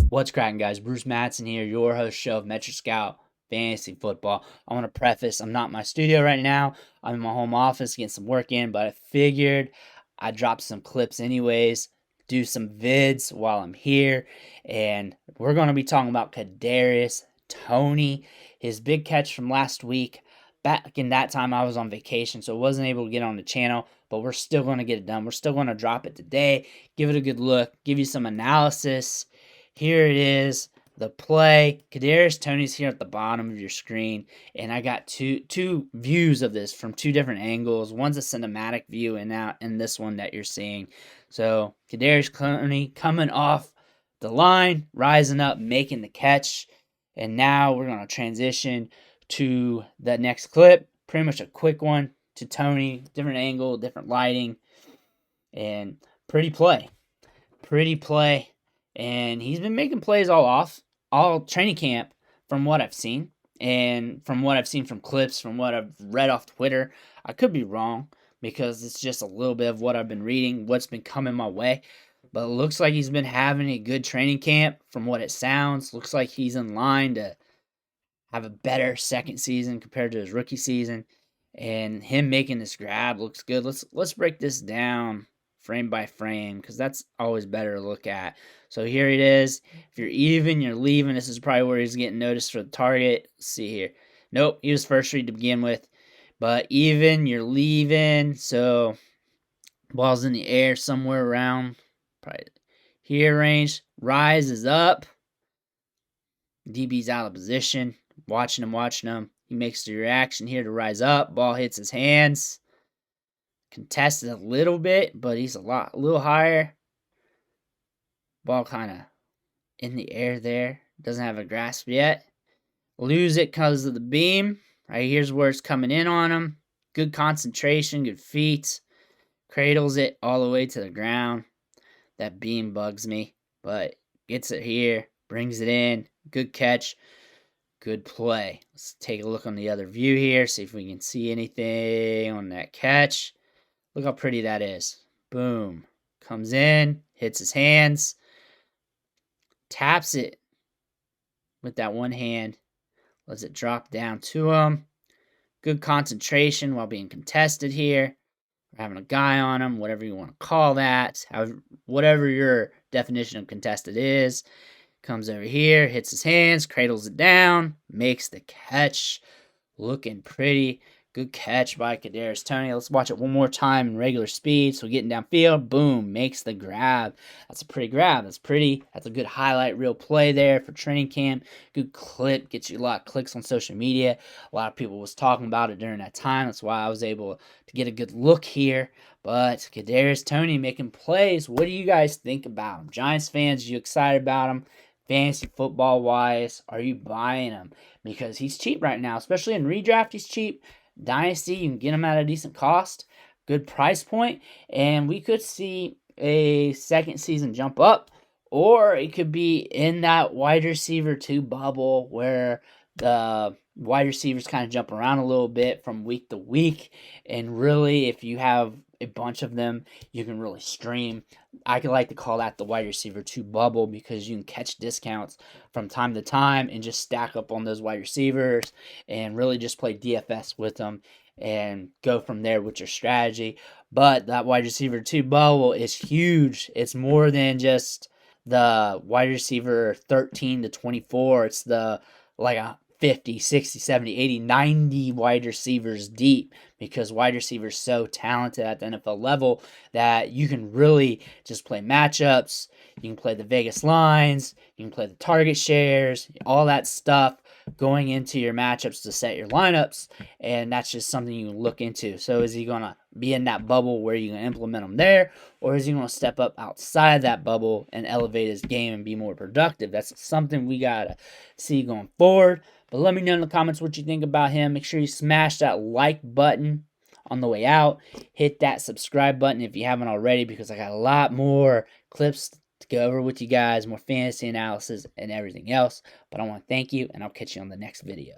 What's cracking, guys? Bruce Matson here, your host show of Metro Scout Fantasy Football. I want to preface, I'm not in my studio right now. I'm in my home office getting some work in, but I figured I'd drop some clips anyways, do some vids while I'm here, and we're going to be talking about Kadarius Toney, his big catch from last week. Back in that time, I was on vacation, so I wasn't able to get on the channel, but we're still going to get it done. We're still going to drop it today, give it a good look, give you some analysis. Here it is, the play. Kadarius Toney's here at the bottom of your screen, and I got two views of this from two different angles. One's a cinematic view, and this one that you're seeing. So Kadarius Toney coming off the line, rising up, making the catch, and now we're gonna transition to the next clip. Pretty much a quick one to Toney, different angle, different lighting, and pretty play. Pretty play. And he's been making plays all training camp from what I've seen. And from what I've seen from clips, from what I've read off Twitter. I could be wrong because it's just a little bit of what I've been reading, what's been coming my way. But it looks like he's been having a good training camp from what it sounds. Looks like he's in line to have a better second season compared to his rookie season. And him making this grab looks good. Let's break this down frame by frame, because that's always better to look at. So here it is. If you're even, you're leaving. This is probably where he's getting noticed for the target. Let's see here. Nope, he was first read to begin with. But even, you're leaving. So ball's in the air somewhere around probably here range. Rises up. DB's out of position. Watching him. He makes the reaction here to rise up. Ball hits his hands. Contested a little bit, but he's a little higher. Ball kind of in the air there. Doesn't have a grasp yet. Lose it because of the beam. Right here's where it's coming in on him. Good concentration, good feet. Cradles it all the way to the ground. That beam bugs me, but gets it here. Brings it in. Good catch. Good play. Let's take a look on the other view here. See if we can see anything on that catch. Look how pretty that is. Boom. Comes in, hits his hands, taps it with that one hand, lets it drop down to him. Good concentration while being contested here. We're having a guy on him, whatever you want to call that. Whatever your definition of contested is. Comes over here, hits his hands, cradles it down, makes the catch. Looking pretty. Good catch by Kadarius Toney. Let's watch it one more time in regular speed. So getting downfield, boom, makes the grab. That's a pretty grab. That's pretty. That's a good highlight reel play there for training camp. Good clip. Gets you a lot of clicks on social media. A lot of people was talking about it during that time. That's why I was able to get a good look here. But Kadarius Toney making plays. What do you guys think about him? Giants fans, you excited about him? Fantasy football wise, are you buying him? Because he's cheap right now, especially in redraft. He's cheap. Dynasty, you can get him at a decent cost, good price point, and we could see a second season jump up, or it could be in that wide receiver 2 bubble where the wide receivers kind of jump around a little bit from week to week, and really, if you have a bunch of them, you can really stream. I could like to call that the wide receiver 2 bubble, because you can catch discounts from time to time and just stack up on those wide receivers and really just play DFS with them and go from there with your strategy. But that wide receiver 2 bubble is huge. It's more than just the wide receiver 13 to 24. It's the like a 50, 60, 70, 80, 90 wide receivers deep, because wide receivers so talented at the NFL level that you can really just play matchups. You can play the Vegas lines. You can play the target shares, all that stuff going into your matchups to set your lineups. And that's just something you can look into. So is he going to be in that bubble where you can implement him there? Or is he going to step up outside that bubble and elevate his game and be more productive? That's something we got to see going forward. But let me know in the comments what you think about him. Make sure you smash that like button on the way out. Hit that subscribe button if you haven't already, because I got a lot more clips to go over with you guys, more fantasy analysis and everything else. But I want to thank you, and I'll catch you on the next video.